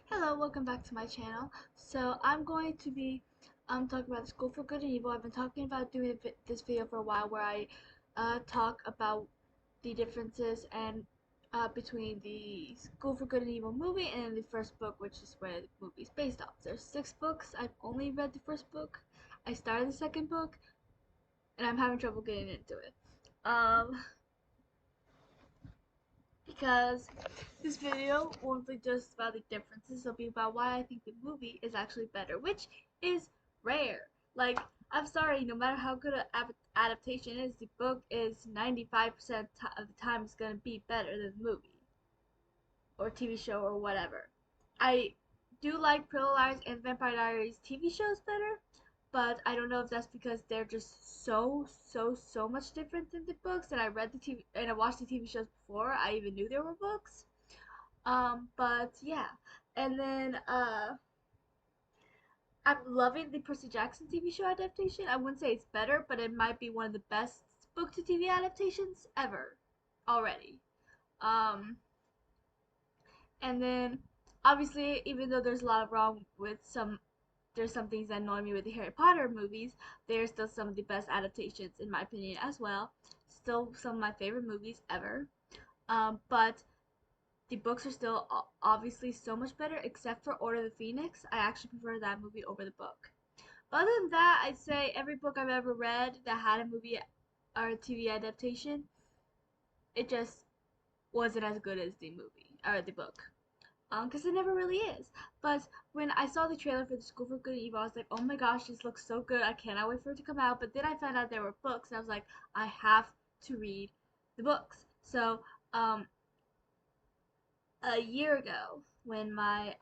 Hello, welcome back to my channel. So I'm going to be talking about School for Good and Evil. I've been talking about doing this video for a while where I talk about the differences and between the School for Good and Evil movie and the first book, which is where the movie is based off. There's 6 books. I've only read the first book. I started the second book, and I'm having trouble getting into it. Because this video won't be just about the differences, it'll be about why I think the movie is actually better, which is rare. Like, I'm sorry, no matter how good an adaptation is, the book is 95% of the time is going to be better than the movie or TV show or whatever. I do like Pretty Little Liars and Vampire Diaries TV shows better, but I don't know if that's because they're just so much different than the books. And I read the TV and I watched the TV shows before I even knew there were books. But yeah, and then I'm loving the Percy Jackson TV show adaptation. I wouldn't say it's better, but it might be one of the best book to TV adaptations ever already. Um, and then obviously, even though there's a lot of wrong with there's some things that annoy me with the Harry Potter movies. There's still some of the best adaptations, in my opinion, as well. Still some of my favorite movies ever. But the books are still obviously so much better, except for Order of the Phoenix. I actually prefer that movie over the book. But other than that, I'd say every book I've ever read that had a movie or a TV adaptation, it just wasn't as good as the movie or the book. Because it never really is. But when I saw the trailer for the School for Good and Evil, I was like, oh my gosh, this looks so good. I cannot wait for it to come out. But then I found out there were books, and I was like, I have to read the books. So, a year ago, when my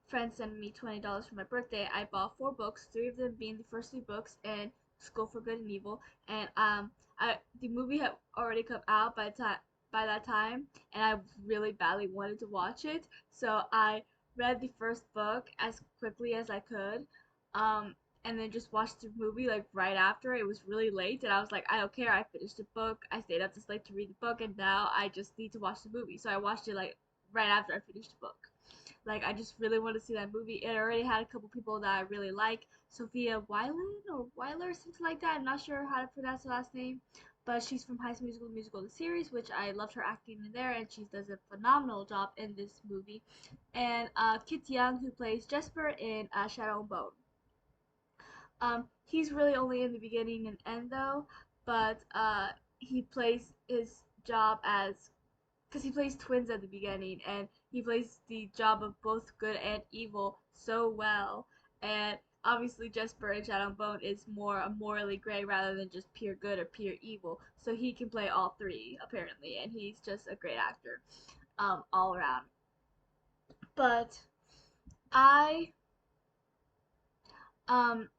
friend sent me $20 for my birthday, I bought 4 books, 3 of them being the first 3 books, and School for Good and Evil. And the movie had already come out by that time, and I really badly wanted to watch it, so I read the first book as quickly as I could, um, and then just watched the movie like right after. It was really late, and I was like, I don't care. I finished the book. I stayed up this late to read the book, and now I just need to watch the movie. So I watched it like right after I finished the book. Like, I just really want to see that movie. It already had a couple people that I really like. Sophia Wyland or Weiler, something like that. I'm not sure how to pronounce her last name, but she's from High School Musical, the series, which I loved her acting in there, and she does a phenomenal job in this movie. And Kit Young, who plays Jesper in Shadow and Bone. He's really only in the beginning and end though, but he plays his job as because he plays twins at the beginning, and he plays the job of both good and evil so well. And obviously, Jesper in Shadow and Bone is more morally gray rather than just pure good or pure evil. So he can play all three apparently, and he's just a great actor, all around. But I um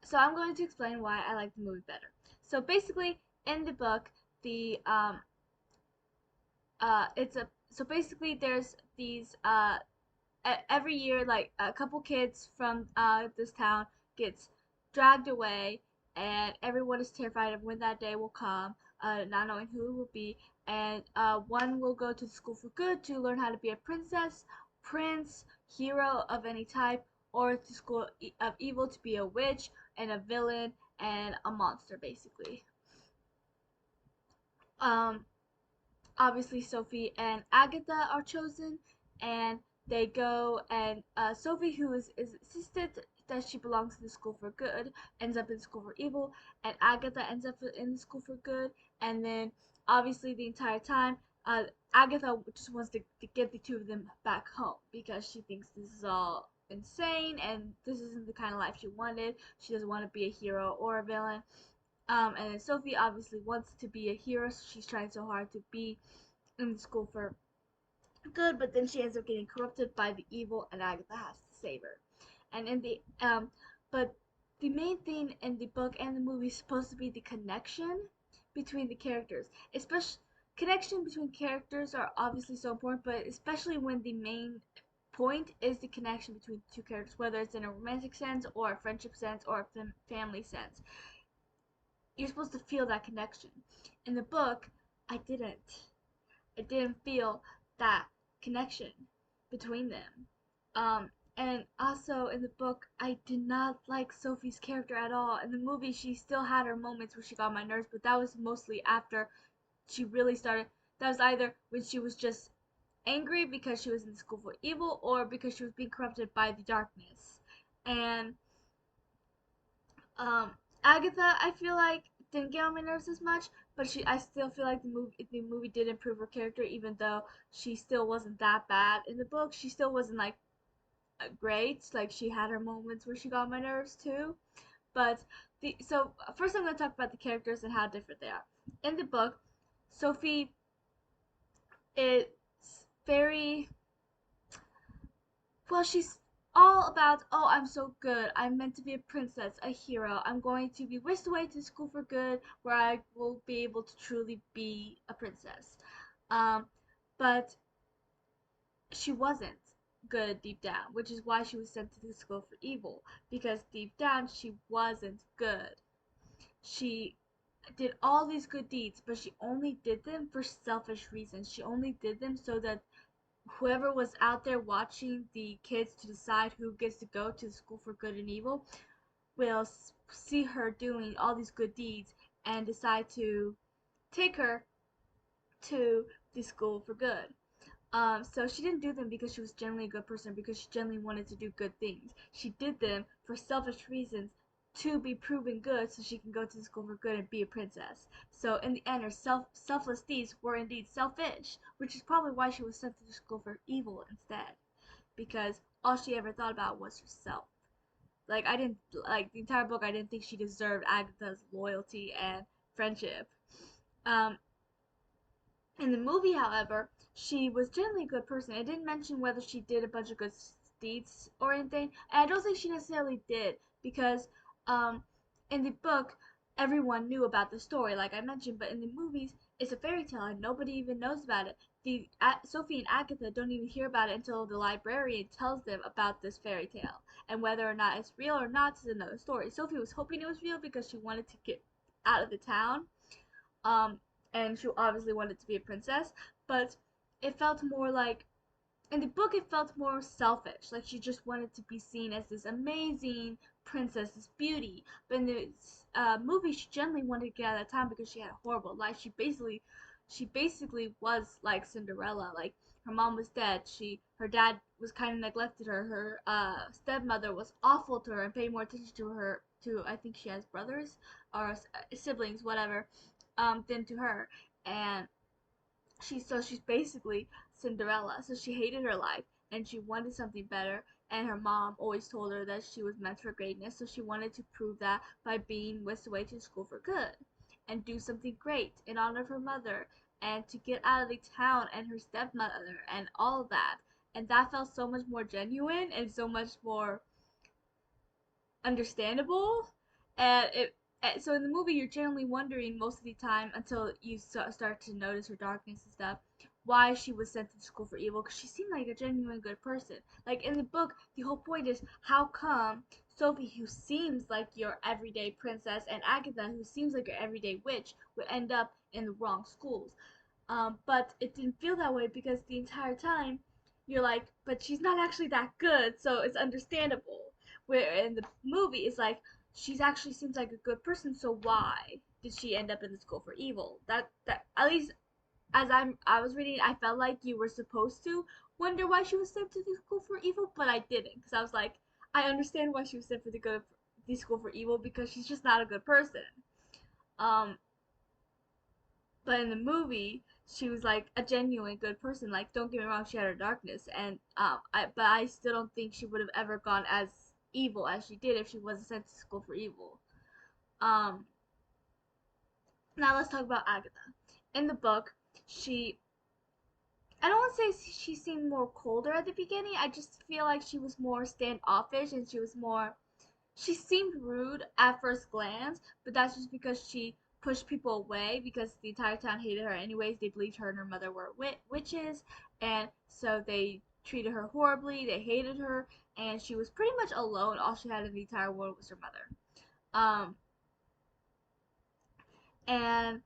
so I'm going to explain why I like the movie better. So basically, in the book, the it's a so basically there's these every year, like a couple kids from this town gets dragged away, and everyone is terrified of when that day will come, not knowing who it will be. And one will go to the School for Good to learn how to be a princess, prince, hero of any type, or to School of Evil to be a witch and a villain and a monster, basically. Um, Obviously Sophie and Agatha are chosen, and they go, and Sophie, who is insisted that she belongs to the School for Good, ends up in the School for Evil, and Agatha ends up in the School for Good. And then obviously the entire time, Agatha just wants to get the 2 of them back home because she thinks this is all insane and this isn't the kind of life she wanted. She doesn't want to be a hero or a villain. And then Sophie obviously wants to be a hero, so she's trying so hard to be in the School for Good, but then she ends up getting corrupted by the evil, and Agatha has to save her. And in the but the main thing in the book and the movie is supposed to be the connection between the characters. Especially connection between characters are obviously so important, but especially when the main point is the connection between 2 characters, whether it's in a romantic sense or a friendship sense or a family sense. You're supposed to feel that connection. In the book, I didn't. I didn't feel that connection between them. And also in the book, I did not like Sophie's character at all. In the movie, she still had her moments where she got on my nerves, but that was mostly after she really started. That was either when she was just angry because she was in the school for evil, or because she was being corrupted by the darkness. And um, Agatha, I feel like didn't get on my nerves as much, but I still feel like the movie did improve her character, even though she still wasn't that bad in the book. She still wasn't like great. Like she had her moments where she got on my nerves too. But first I'm gonna talk about the characters and how different they are. In the book, Sophie is very well, she's all about, oh, I'm so good. I'm meant to be a princess, a hero. I'm going to be whisked away to school for good where I will be able to truly be a princess. Um, but she wasn't good deep down, which is why she was sent to the school for evil. Because deep down, she wasn't good. She did all these good deeds, but she only did them for selfish reasons. She only did them so that whoever was out there watching the kids to decide who gets to go to the school for good and evil will see her doing all these good deeds and decide to take her to the school for good. So she didn't do them because she was generally a good person, because she generally wanted to do good things. She did them for selfish reasons to be proven good so she can go to the school for good and be a princess. So in the end, her selfless deeds were indeed selfish, which is probably why she was sent to the school for evil instead, because all she ever thought about was herself. Like I didn't like the entire book. I didn't think she deserved Agatha's loyalty and friendship. Um, in the movie, however, she was generally a good person. It didn't mention whether she did a bunch of good deeds or anything, and I don't think she necessarily did because um, in the book, everyone knew about the story, like I mentioned, but in the movies, it's a fairy tale and nobody even knows about it. Sophie and Agatha don't even hear about it until the librarian tells them about this fairy tale, and whether or not it's real or not is another story. Sophie was hoping it was real because she wanted to get out of the town, um, and she obviously wanted to be a princess, but it felt more like in the book it felt more selfish, like she just wanted to be seen as this amazing princess, this beauty. But in the movie, she generally wanted to get out of town because she had a horrible life. She basically was like Cinderella. Like her mom was dead. Her dad was kind of neglected her. Her stepmother was awful to her and paid more attention to her. To I think she has brothers or siblings, whatever, than to her. And she's basically Cinderella. So she hated her life and she wanted something better. And her mom always told her that she was meant for greatness. So she wanted to prove that by being whisked away to school for good and do something great in honor of her mother and to get out of the town and her stepmother and all of that. And that felt so much more genuine and so much more understandable. So in the movie, you're generally wondering most of the time until you start to notice her darkness and stuff, why she was sent to school for evil, because she seemed like a genuine good person. Like in the book, the whole point is how come Sophie, who seems like your everyday princess, and Agatha, who seems like your everyday witch, would end up in the wrong schools. But it didn't feel that way because the entire time you're like, but she's not actually that good, so it's understandable. Where in the movie, it's like she's actually seems like a good person, so why did she end up in the school for evil? That at least as I was reading, I felt like you were supposed to wonder why she was sent to the school for evil, but I didn't because I was like, I understand why she was sent for the school for evil because she's just not a good person. Um, but in the movie, she was like a genuine good person. Like, don't get me wrong, she had her darkness, and but I still don't think she would have ever gone as evil as she did if she wasn't sent to school for evil. Um, Now let's talk about Agatha. In the book, she I don't want to say she seemed more colder at the beginning. I just feel like she was more standoffish and she seemed rude at first glance, but that's just because she pushed people away because the entire town hated her anyways. They believed her and her mother were witches, and so they treated her horribly. They hated her, and she was pretty much alone. All she had in the entire world was her mother. Um, and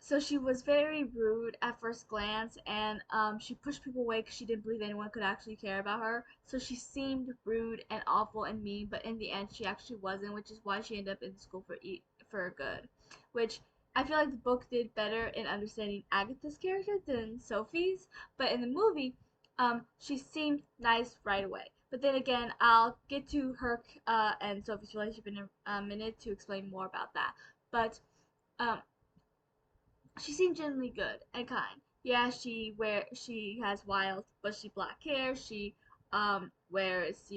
So she was very rude at first glance, and she pushed people away because she didn't believe anyone could actually care about her. So she seemed rude and awful and mean, but in the end, she actually wasn't, which is why she ended up in school for good. Which I feel like the book did better in understanding Agatha's character than Sophie's, but in the movie, she seemed nice right away. But then again, I'll get to her and Sophie's relationship in a minute to explain more about that. But um, she seemed genuinely good and kind. Yeah, she has wild bushy black hair. She wears,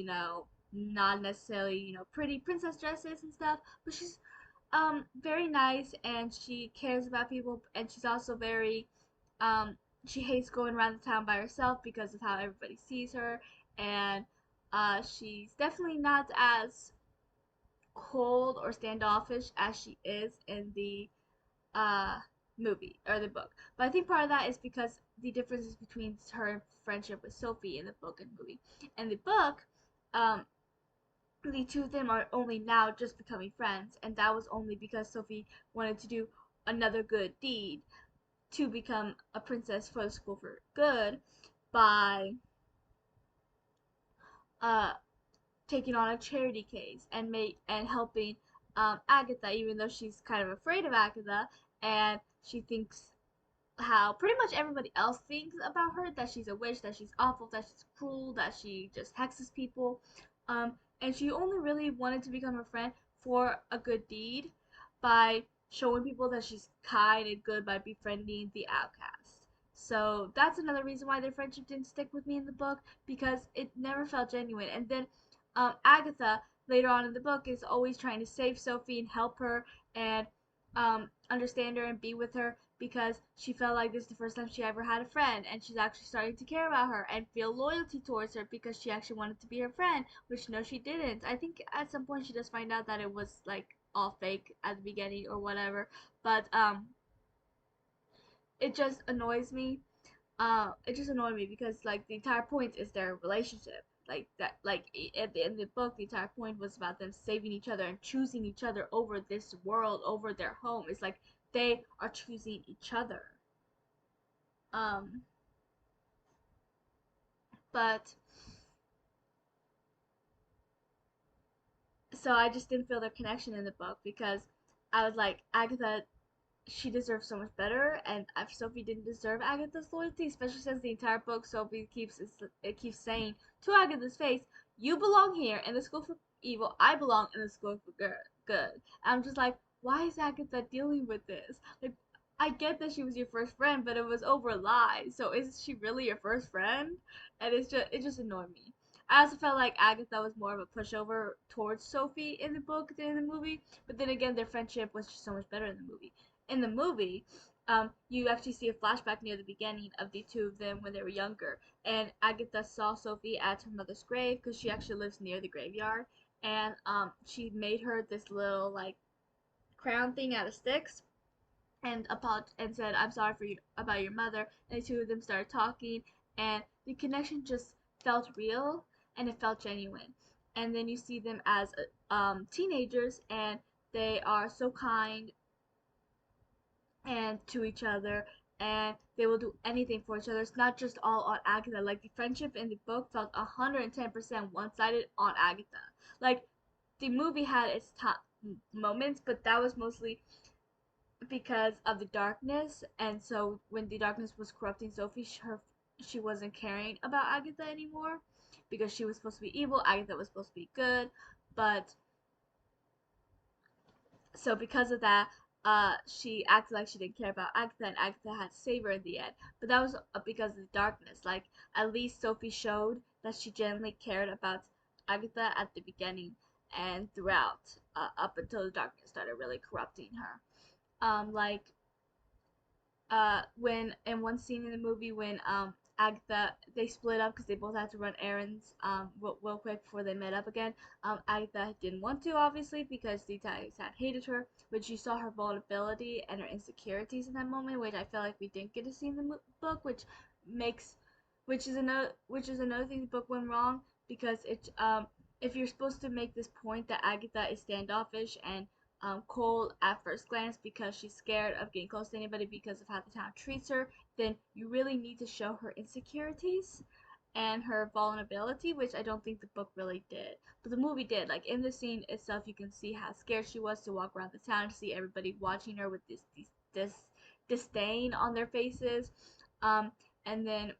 not necessarily, pretty princess dresses and stuff, but she's very nice, and she cares about people, and she's also very um she hates going around the town by herself because of how everybody sees her, and she's definitely not as cold or standoffish as she is in the uh movie or the book. But I think part of that is because the differences between her friendship with Sophie in the book and movie. In the book, um, the two of them are only now just becoming friends, and that was only because Sophie wanted to do another good deed to become a princess for the school for good by uh taking on a charity case and helping Agatha, even though she's kind of afraid of Agatha, and she thinks how pretty much everybody else thinks about her, that she's a witch, that she's awful, that she's cruel, that she just hexes people. And she only really wanted to become a friend for a good deed by showing people that she's kind and good by befriending the outcast. So that's another reason why their friendship didn't stick with me in the book, because it never felt genuine. And then Agatha later on in the book is always trying to save Sophie and help her and understand her and be with her, because she felt like this is the first time she ever had a friend, and she's actually starting to care about her and feel loyalty towards her because she actually wanted to be her friend, which no, she didn't. I think at some point she does find out that it was like all fake at the beginning or whatever, but it just annoys me. It just annoyed me because like the entire point is their relationship. Like that, like at the end of the book, the entire point was about them saving each other and choosing each other over this world, over their home. It's like they are choosing each other. Um, but so I just didn't feel the connection in the book because I was like, Agatha, she deserves so much better, and Sophie didn't deserve Agatha's loyalty, especially since the entire book Sophie keeps saying to Agatha's face, "You belong here in the school for evil. I belong in the school for good." Good. And I'm just like, why is Agatha dealing with this? Like, I get that she was your first friend, but it was over lies. So is she really your first friend? And it just annoyed me. I also felt like Agatha was more of a pushover towards Sophie in the book than in the movie, but then again, their friendship was just so much better in the movie. In the movie, you actually see a flashback near the beginning of the two of them when they were younger, and Agatha saw Sophie at her mother's grave because she actually lives near the graveyard, and she made her this little like crown thing out of sticks, and said, "I'm sorry for you about your mother." And the two of them started talking, and the connection just felt real and it felt genuine. And then you see them as teenagers, and they are so kind and to each other, and they will do anything for each other. It's not just all on Agatha. Like the friendship in the book felt 110% one-sided on Agatha. Like the movie had its top moments, but that was mostly because of the darkness. And so when the darkness was corrupting Sophie, she wasn't caring about Agatha anymore because she was supposed to be evil. Agatha was supposed to be good, but so because of that, she acted like she didn't care about Agatha, and Agatha had to save her in the end. But that was because of the darkness. Like at least Sophie showed that she genuinely cared about Agatha at the beginning and throughout, up until the darkness started really corrupting her. Like when in one scene in the movie when Agatha, they split up because they both had to run errands real quick before they met up again. Agatha didn't want to, obviously, because the Italians had hated her, but you saw her vulnerability and her insecurities in that moment, which I felt like we didn't get to see in the book, makes which is another thing the book went wrong, because it if you're supposed to make this point that Agatha is standoffish and cold at first glance because she's scared of getting close to anybody because of how the town treats her, then you really need to show her insecurities and her vulnerability, which I don't think the book really did. But the movie did. Like in the scene itself, you can see how scared she was to walk around the town, to see everybody watching her with this disdain on their faces. Um, and then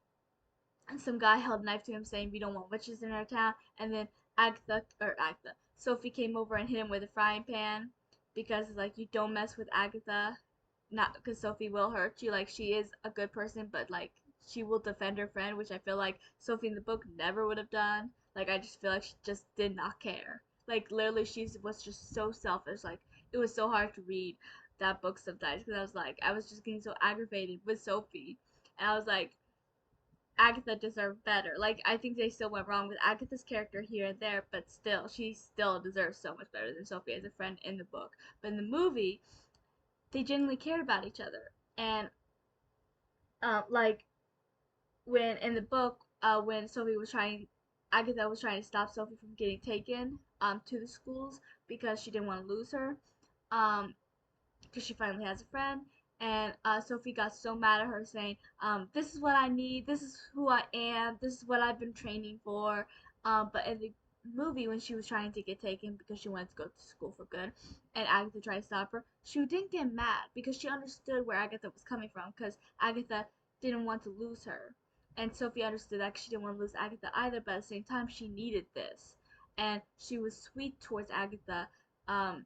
some guy held a knife to him saying we don't want witches in our town, and then Sophie came over and hit him with a frying pan because like you don't mess with Agatha, not because Sophie will hurt you. Like she is a good person, but like she will defend her friend, which I feel like Sophie in the book never would have done. Like I just feel like she just did not care. Like literally she was just so selfish. Like it was so hard to read that book sometimes because I was just getting so aggravated with Sophie, and I was like, Agatha deserved better. Like I think they still went wrong with Agatha's character here and there, but still, she still deserves so much better than Sophie as a friend in the book. But in the movie, they genuinely cared about each other, and like when in the book, when Agatha was trying to stop Sophie from getting taken to the schools because she didn't want to lose her, um because she finally has a friend. And Sophie got so mad at her, saying, "This is what I need. This is who I am. This is what I've been training for." But in the movie, when she was trying to get taken because she wanted to go to school for good, and Agatha tried to stop her, she didn't get mad because she understood where Agatha was coming from. Because Agatha didn't want to lose her, and Sophie understood that she didn't want to lose Agatha either. But at the same time, she needed this, and she was sweet towards Agatha. Um,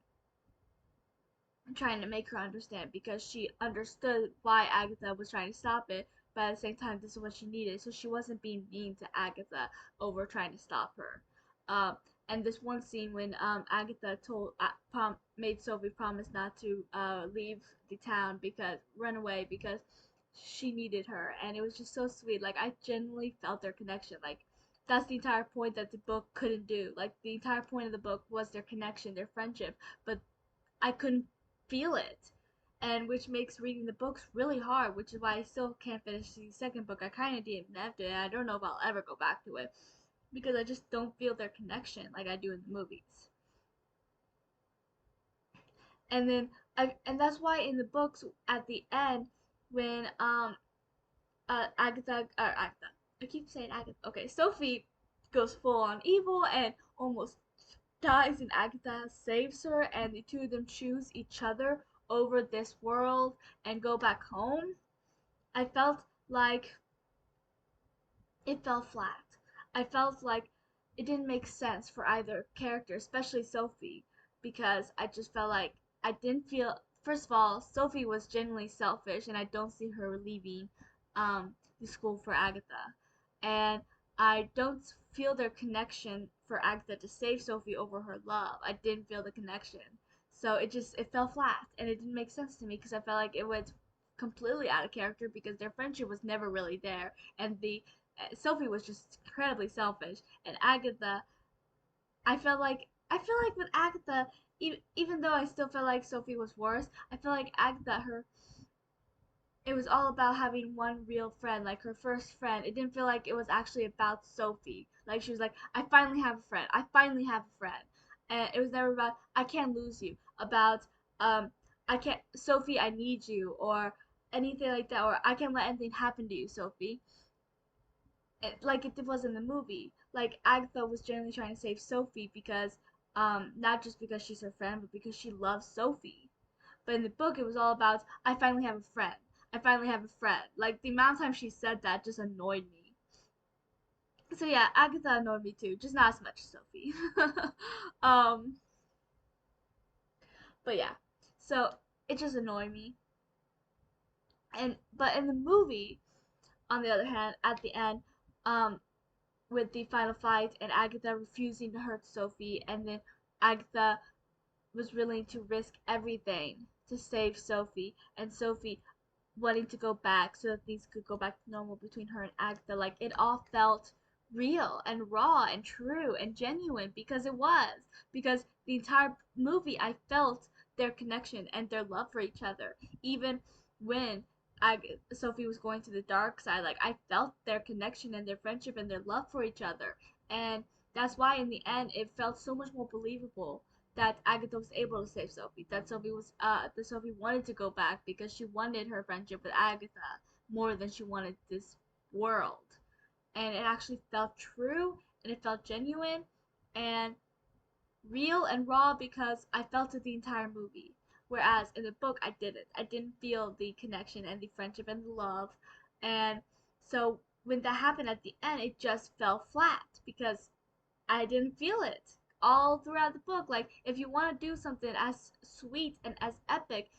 Trying to make her understand because she understood why Agatha was trying to stop it, but at the same time, this is what she needed. So she wasn't being mean to Agatha over trying to stop her. Um, and this one scene when Agatha made Sophie promise not to leave the town because run away because she needed her, and it was just so sweet. Like I genuinely felt their connection. Like that's the entire point that the book couldn't do. Like the entire point of the book was their connection, their friendship, but I couldn't feel it, and which makes reading the books really hard, which is why I still can't finish the second book. I kind of DNF'd it. I don't know if I'll ever go back to it because I just don't feel their connection like I do in the movies. And then and that's why in the books at the end when Agatha, I keep saying Agatha. Okay, Sophie goes full on evil and almost dies, and Agatha saves her, and the two of them choose each other over this world and go back home. I felt like it fell flat. I felt like it didn't make sense for either character, especially Sophie, because I just felt like I didn't feel. First of all, Sophie was genuinely selfish, and I don't see her leaving the school for Agatha. And I don't feel their connection for Agatha to save Sophie over her love. I didn't feel the connection. So it fell flat, and it didn't make sense to me because I felt like it was completely out of character because their friendship was never really there, and the Sophie was just incredibly selfish, and Agatha, I feel like with Agatha, even though I still feel like Sophie was worse, I feel like Agatha, her it was all about having one real friend, like her first friend. It didn't feel like it was actually about Sophie. Like she was like, I finally have a friend. I finally have a friend. And it was never about I can't lose you. About I can't Sophie, I need you, or anything like that, or I can't let anything happen to you, Sophie. Like it was in the movie. Like Agatha was generally trying to save Sophie because not just because she's her friend, but because she loves Sophie. But in the book, it was all about I finally have a friend. I finally have a friend. Like the amount of time she said that just annoyed me. So yeah, Agatha annoyed me too, just not as much as Sophie. um, but yeah, so it just annoyed me. And but in the movie, on the other hand, at the end, um, with the final fight and Agatha refusing to hurt Sophie, and then Agatha was willing to risk everything to save Sophie, and Sophie wanting to go back so that things could go back to normal between her and Agatha. Like it all felt real and raw and true and genuine because it was. Because the entire movie, I felt their connection and their love for each other. Even when Sophie was going to the dark side, like I felt their connection and their friendship and their love for each other. And that's why in the end it felt so much more believable that Agatha was able to save Sophie. That Sophie wanted to go back because she wanted her friendship with Agatha more than she wanted this world. And it actually felt true and it felt genuine and real and raw because I felt it the entire movie. Whereas in the book, I didn't. I didn't feel the connection and the friendship and the love. And so when that happened at the end, it just fell flat because I didn't feel it all throughout the book. Like, if you want to do something as sweet and as epic,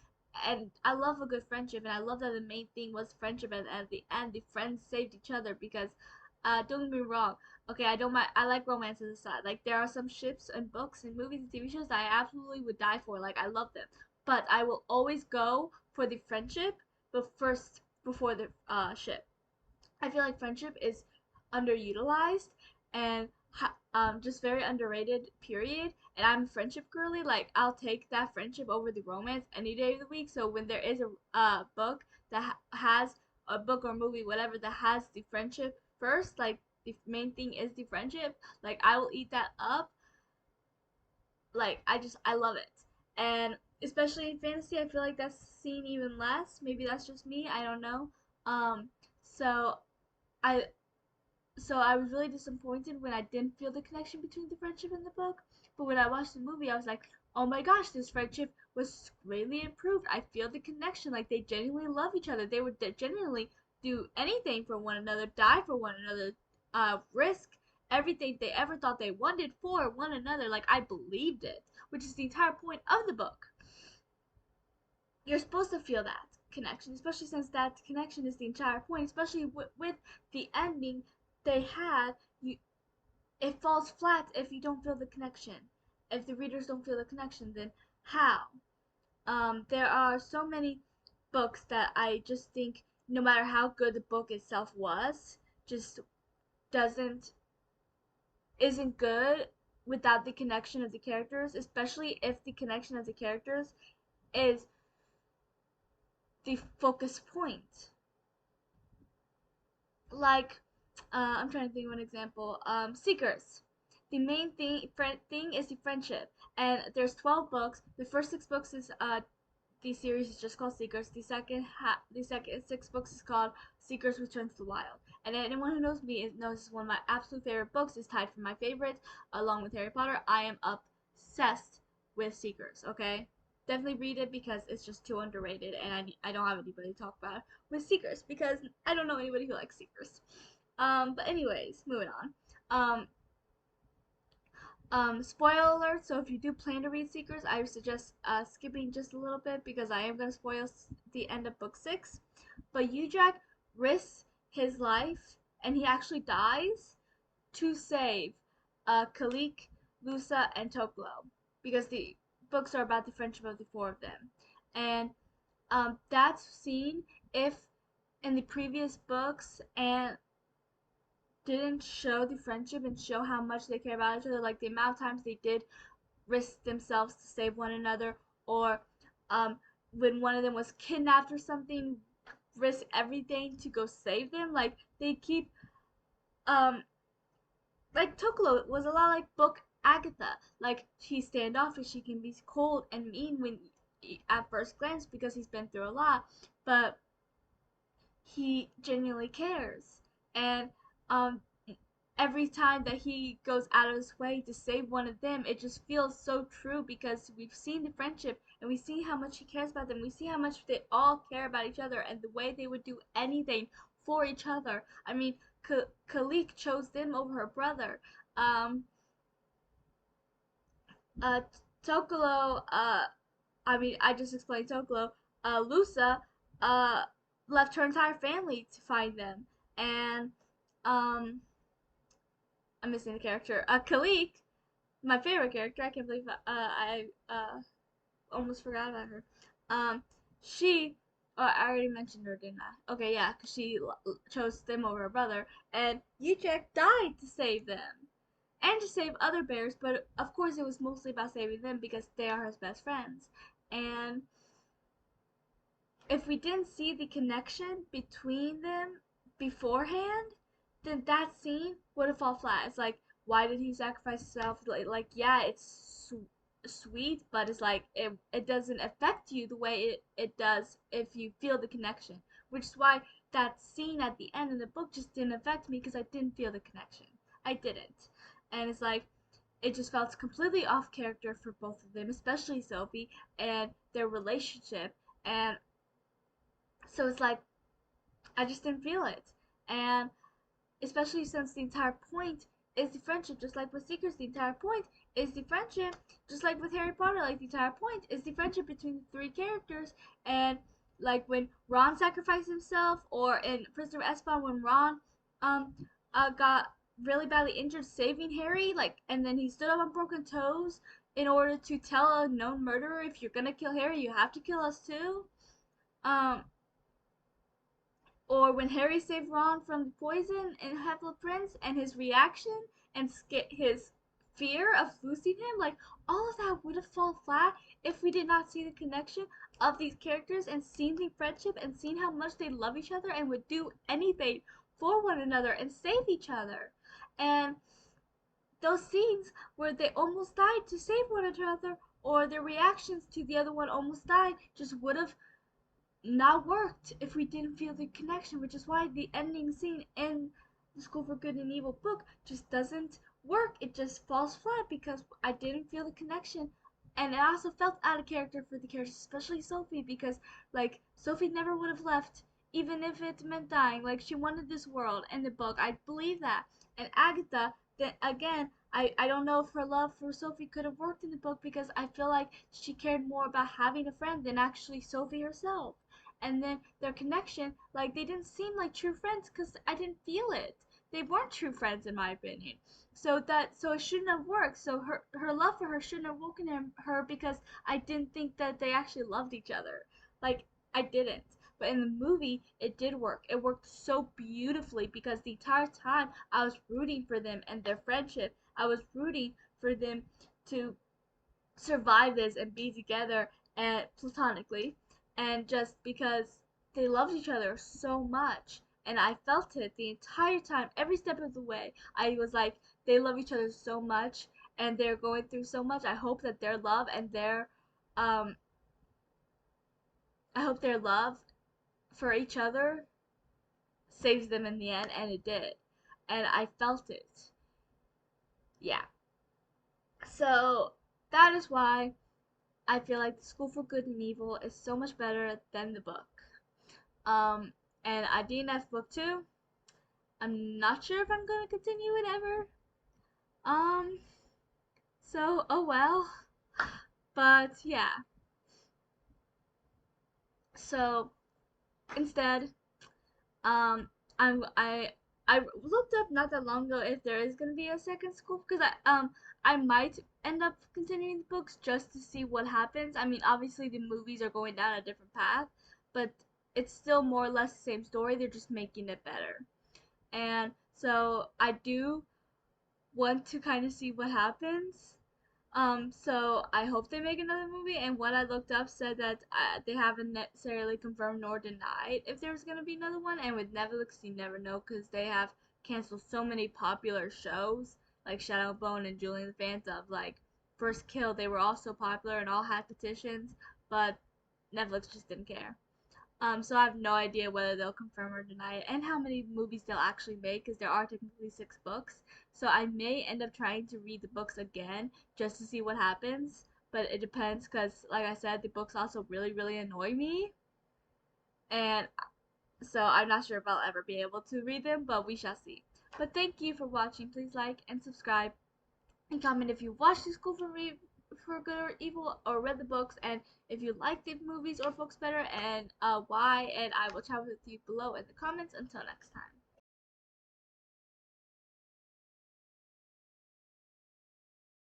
and I love a good friendship, and I love that the main thing was friendship, and at the end, the friends saved each other because, don't get me wrong. Okay, I don't mind. I like romance aside. Like, there are some ships and books and movies and TV shows that I absolutely would die for. Like, I love them, but I will always go for the friendship, but first before the ship. I feel like friendship is underutilized and just very underrated. Period. And I'm a friendship girly. Like I'll take that friendship over the romance any day of the week. So when there is a book that has a book or movie, whatever, that has the friendship first, like the main thing is the friendship, like I will eat that up. Like I love it. And especially in fantasy, I feel like that's seen even less. Maybe that's just me. I don't know. Um, so I I was really disappointed when I didn't feel the connection between the friendship and the book. But when I watched the movie, I was like, oh my gosh, this friendship was greatly improved. I feel the connection. Like they genuinely love each other. They would genuinely do anything for one another, die for one another, risk everything they ever thought they wanted for one another. Like I believed it, which is the entire point of the book. You're supposed to feel that connection, especially since that connection is the entire point, especially with the ending they had. It falls flat if you don't feel the connection. If the readers don't feel the connection, then how? There are so many books that I just think, no matter how good the book itself was, just doesn't isn't good without the connection of the characters, especially if the connection of the characters is the focus point. Like, I'm trying to think of an example. Seekers. The main thing is the friendship, and there's 12 books. The first 6 books is the series is just called Seekers. The second 6 books is called Seekers Return to the Wild. And anyone who knows me knows it's one of my absolute favorite books. It's tied for my favorite, along with Harry Potter. I am obsessed with Seekers. Okay, definitely read it because it's just too underrated, and I don't have anybody to talk about it with Seekers because I don't know anybody who likes Seekers. But anyways, moving on. Um, Spoiler alert, so if you do plan to read Seekers, I suggest skipping just a little bit because I am going to spoil the end of book 6. But Eudrac risks his life, and he actually dies, to save Kalik, Lusa, and Toklo, because the books are about the friendship of the 4 of them. And that's seen if in the previous books and didn't show the friendship and show how much they care about each other, like the amount of times they did risk themselves to save one another, or um, when one of them was kidnapped or something, risk everything to go save them. Like they keep um, like Toklo was a lot like book Agatha. Like she's standoffish, she can be cold and mean when at first glance because he's been through a lot, but he genuinely cares. And um, every time that he goes out of his way to save one of them, it just feels so true because we've seen the friendship and we see how much he cares about them. We see how much they all care about each other and the way they would do anything for each other. I mean, Kalik chose them over her brother. Um, uh, Tokolo, I mean, I just explained Tokolo. Lusa, uh, left her entire family to find them, and um, I'm missing a character. Kalik, my favorite character. I can't believe I almost forgot about her. Um, she. I already mentioned her, didn't I? Okay, yeah, because she chose them over her brother, and Yuchek died to save them and to save other bears, but of course it was mostly about saving them because they are his best friends. And if we didn't see the connection between them beforehand, then that scene would have fall flat. It's like, why did he sacrifice himself? Like yeah, it's sweet, but it's like it doesn't affect you the way it does if you feel the connection. Which is why that scene at the end of the book just didn't affect me because I didn't feel the connection. I didn't. And it's like it just felt completely off character for both of them, especially Sophie and their relationship. And so it's like I just didn't feel it. And especially since the entire point is the friendship, just like with Secrets, the entire point is the friendship, just like with Harry Potter, like the entire point is the friendship between the three characters. And like when Ron sacrificed himself, or in Prisoner of Azkaban when Ron um got really badly injured saving Harry, like, and then he stood up on broken toes in order to tell a known murderer, if you're gonna kill Harry, you have to kill us too. Um, or when Harry saved Ron from the poison in Half-Blood Prince, and his reaction and his fear of losing him, like all of that would have fallen flat if we did not see the connection of these characters and seen the friendship and seen how much they love each other and would do anything for one another and save each other. And those scenes where they almost died to save one another, or their reactions to the other one almost died, just would have not worked if we didn't feel the connection, which is why the ending scene in the School for Good and Evil book just doesn't work. It just falls flat because I didn't feel the connection. And I also felt out of character for the characters, especially Sophie, because like Sophie never would have left, even if it meant dying. Like she wanted this world in the book. I believe that. And Agatha, then again, I don't know if her love for Sophie could have worked in the book because I feel like she cared more about having a friend than actually Sophie herself. And then their connection, like they didn't seem like true friends because I didn't feel it. They weren't true friends in my opinion. So it shouldn't have worked. So her love for her shouldn't have woken her because I didn't think that they actually loved each other. Like I didn't. But in the movie, it did work. It worked so beautifully because the entire time I was rooting for them and their friendship. I was rooting for them to survive this and be together and platonically, and just because they loved each other so much. And I felt it the entire time, every step of the way. I was like, they love each other so much and they're going through so much. I hope that their love and their um I hope their love for each other saves them in the end, and it did. And I felt it. Yeah. So that is why I feel like The School for Good and Evil is so much better than the book. Um, and I DNF book two. I'm not sure if I'm gonna continue it ever. Um, so oh well. But yeah. So instead, um, I looked up not that long ago if there is gonna be a second school because I might end up continuing the books just to see what happens. I mean, obviously the movies are going down a different path, but it's still more or less the same story. They're just making it better. And so I do want to kind of see what happens. So I hope they make another movie. And what I looked up said that they haven't necessarily confirmed nor denied if there's gonna be another one. And with Netflix, you never know because they have canceled so many popular shows like Shadow and Bone and Julian the Phantom. Like First Kill, they were also popular and all had petitions, but Netflix just didn't care. So I have no idea whether they'll confirm or deny it, and how many movies they'll actually make, because there are technically 6 books. So I may end up trying to read the books again just to see what happens. But it depends, because like I said, the books also really, really annoy me, and so I'm not sure if I'll ever be able to read them, but we shall see. But thank you for watching. Please like and subscribe and comment if you watched the School for Good or Evil or read the books, and if you like the movies or books better, and why, and I will chat with you below in the comments. Until next time.